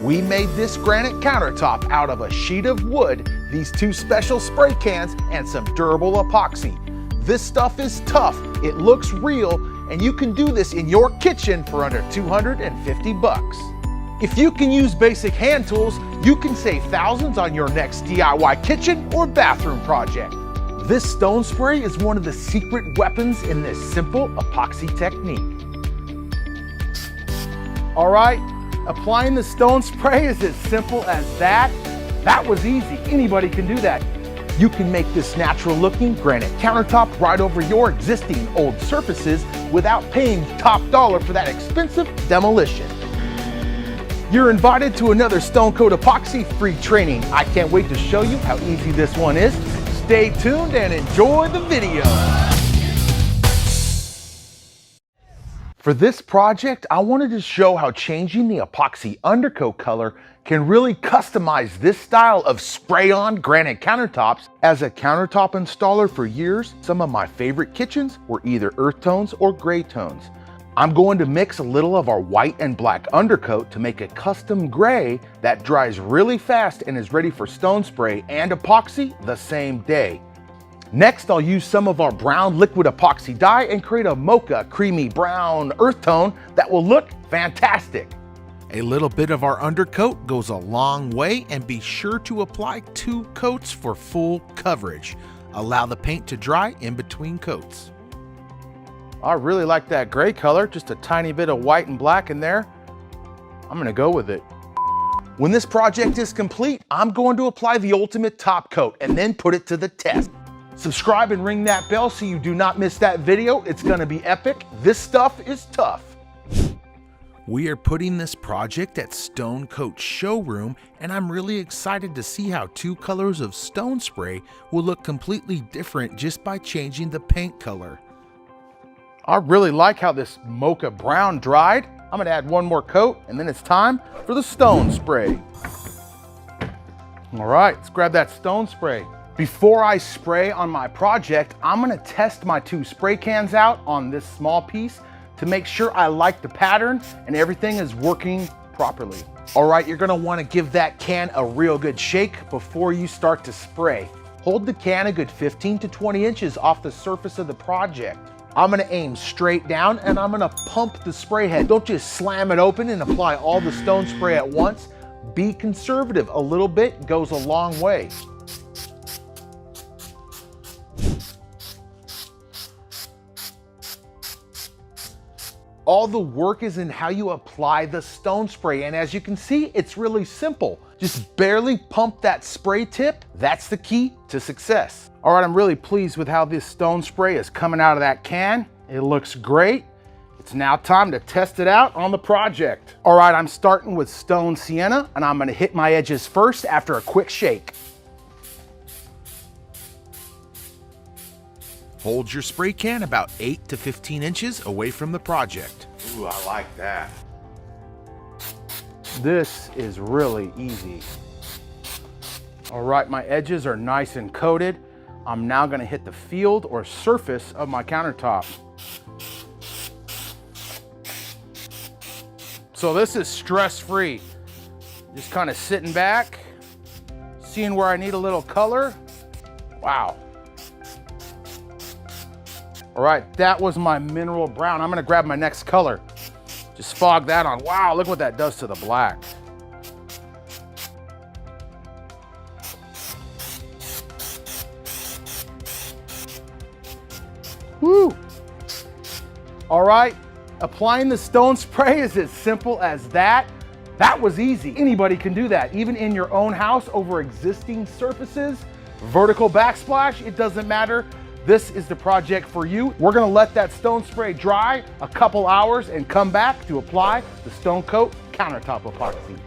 We made this granite countertop out of a sheet of wood, these 2 special spray cans, and some durable epoxy. This stuff is tough, it looks real, and you can do this in your kitchen for under 250 bucks. If you can use basic hand tools, you can save thousands on your next DIY kitchen or bathroom project. This stone spray is one of the secret weapons in this simple epoxy technique. All right, applying the stone spray is as simple as that. That was easy, anybody can do that. You can make this natural looking granite countertop right over your existing old surfaces without paying top dollar for that expensive demolition. You're invited to another Stone Coat Epoxy free training. I can't wait to show you how easy this one is. Stay tuned and enjoy the video. For this project, I wanted to show how changing the epoxy undercoat color can really customize this style of spray-on granite countertops. As a countertop installer for years, some of my favorite kitchens were either earth tones or gray tones. I'm going to mix a little of our white and black undercoat to make a custom gray that dries really fast and is ready for stone spray and epoxy the same day. Next, I'll use some of our brown liquid epoxy dye and create a mocha creamy brown earth tone that will look fantastic. A little bit of our undercoat goes a long way, and be sure to apply 2 coats for full coverage. Allow the paint to dry in between coats. I really like that gray color, just a tiny bit of white and black in there. I'm gonna go with it. When this project is complete, I'm going to apply the ultimate top coat and then put it to the test. Subscribe and ring that bell so you do not miss that video. It's gonna be epic. This stuff is tough. We are putting this project at Stone Coat Showroom, and I'm really excited to see how 2 colors of stone spray will look completely different just by changing the paint color. I really like how this mocha brown dried. I'm gonna add 1 more coat and then it's time for the stone spray. All right, let's grab that stone spray. Before I spray on my project, I'm gonna test my 2 spray cans out on this small piece to make sure I like the pattern and everything is working properly. All right, you're gonna wanna give that can a real good shake before you start to spray. Hold the can a good 15 to 20 inches off the surface of the project. I'm gonna aim straight down and I'm gonna pump the spray head. Don't just slam it open and apply all the stone spray at once. Be conservative, a little bit goes a long way. All the work is in how you apply the stone spray, and as you can see, it's really simple. Just barely pump that spray tip. That's the key to success. All right, I'm really pleased with how this stone spray is coming out of that can. It looks great. It's now time to test it out on the project. All right, I'm starting with stone sienna, and I'm gonna hit my edges first after a quick shake. Hold your spray can about 8 to 15 inches away from the project. Ooh, I like that. This is really easy. All right, my edges are nice and coated. I'm now gonna hit the field or surface of my countertop. So this is stress-free. Just kind of sitting back, seeing where I need a little color. Wow. All right, that was my mineral brown. I'm gonna grab my next color. Just fog that on. Wow, look what that does to the black. Woo! All right, applying the stone spray is as simple as that. That was easy. Anybody can do that, even in your own house over existing surfaces. Vertical backsplash, it doesn't matter. This is the project for you. We're gonna let that stone spray dry a couple hours and come back to apply the Stone Coat Countertop Epoxy.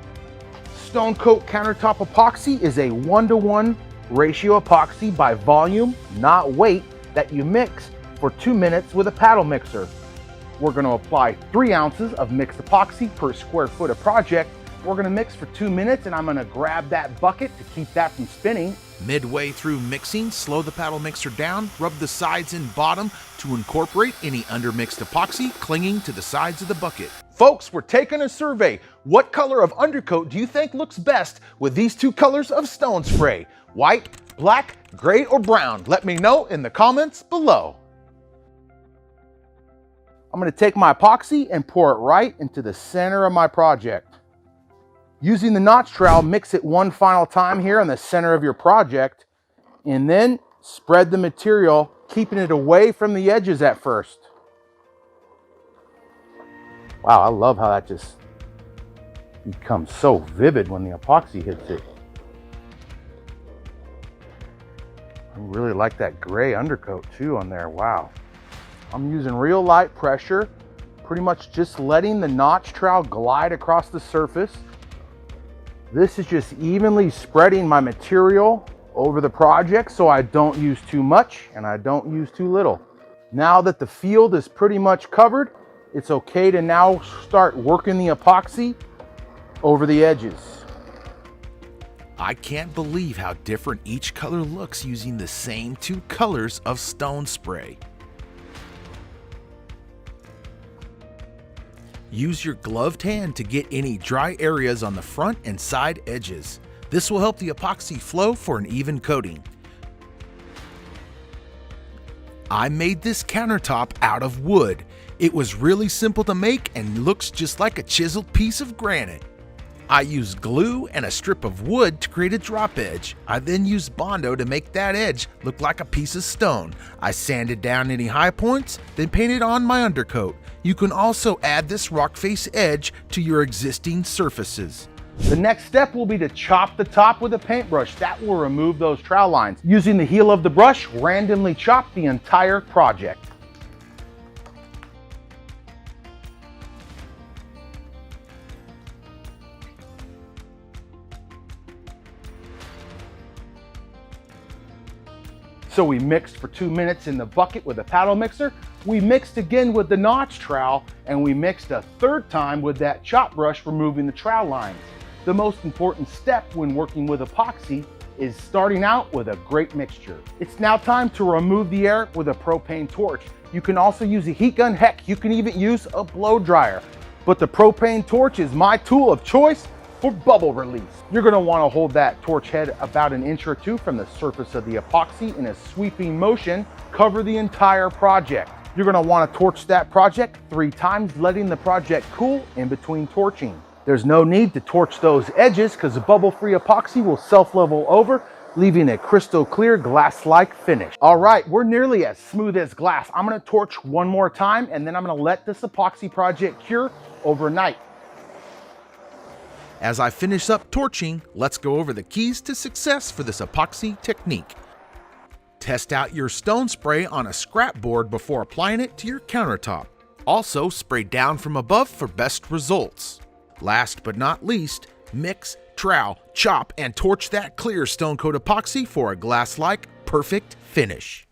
Stone Coat Countertop Epoxy is a 1-to-1 ratio epoxy by volume, not weight, that you mix for 2 minutes with a paddle mixer. We're gonna apply 3 ounces of mixed epoxy per square foot of project. We're gonna mix for 2 minutes and I'm gonna grab that bucket to keep that from spinning. Midway through mixing, slow the paddle mixer down, rub the sides and bottom to incorporate any undermixed epoxy clinging to the sides of the bucket. Folks, we're taking a survey. What color of undercoat do you think looks best with these two colors of stone spray? White, black, gray, or brown? Let me know in the comments below. I'm going to take my epoxy and pour it right into the center of my project. Using the notch trowel, mix it one final time here in the center of your project, and then spread the material, keeping it away from the edges at first. Wow, I love how that just becomes so vivid when the epoxy hits it. I really like that gray undercoat too on there, wow. I'm using real light pressure, pretty much just letting the notch trowel glide across the surface. This is just evenly spreading my material over the project so I don't use too much and I don't use too little. Now that the field is pretty much covered, it's okay to now start working the epoxy over the edges. I can't believe how different each color looks using the same two colors of stone spray. Use your gloved hand to get any dry areas on the front and side edges. This will help the epoxy flow for an even coating. I made this countertop out of wood. It was really simple to make and looks just like a chiseled piece of granite. I used glue and a strip of wood to create a drop edge. I then used Bondo to make that edge look like a piece of stone. I sanded down any high points, then painted on my undercoat. You can also add this rock face edge to your existing surfaces. The next step will be to chop the top with a paintbrush. That will remove those trowel lines. Using the heel of the brush, randomly chop the entire project. So we mixed for 2 minutes in the bucket with a paddle mixer. We mixed again with the notch trowel, and we mixed a third time with that chop brush, removing the trowel lines. The most important step when working with epoxy is starting out with a great mixture. It's now time to remove the air with a propane torch. You can also use a heat gun, heck, you can even use a blow dryer. But the propane torch is my tool of choice for bubble release. You're gonna wanna hold that torch head about 1 inch or 2 from the surface of the epoxy in a sweeping motion, cover the entire project. You're gonna wanna torch that project 3 times, letting the project cool in between torching. There's no need to torch those edges because the bubble-free epoxy will self-level over, leaving a crystal clear glass-like finish. All right, we're nearly as smooth as glass. I'm gonna torch one more time and then I'm gonna let this epoxy project cure overnight. As I finish up torching, let's go over the keys to success for this epoxy technique. Test out your stone spray on a scrap board before applying it to your countertop. Also, spray down from above for best results. Last but not least, mix, trowel, chop, and torch that clear stone coat epoxy for a glass-like perfect finish.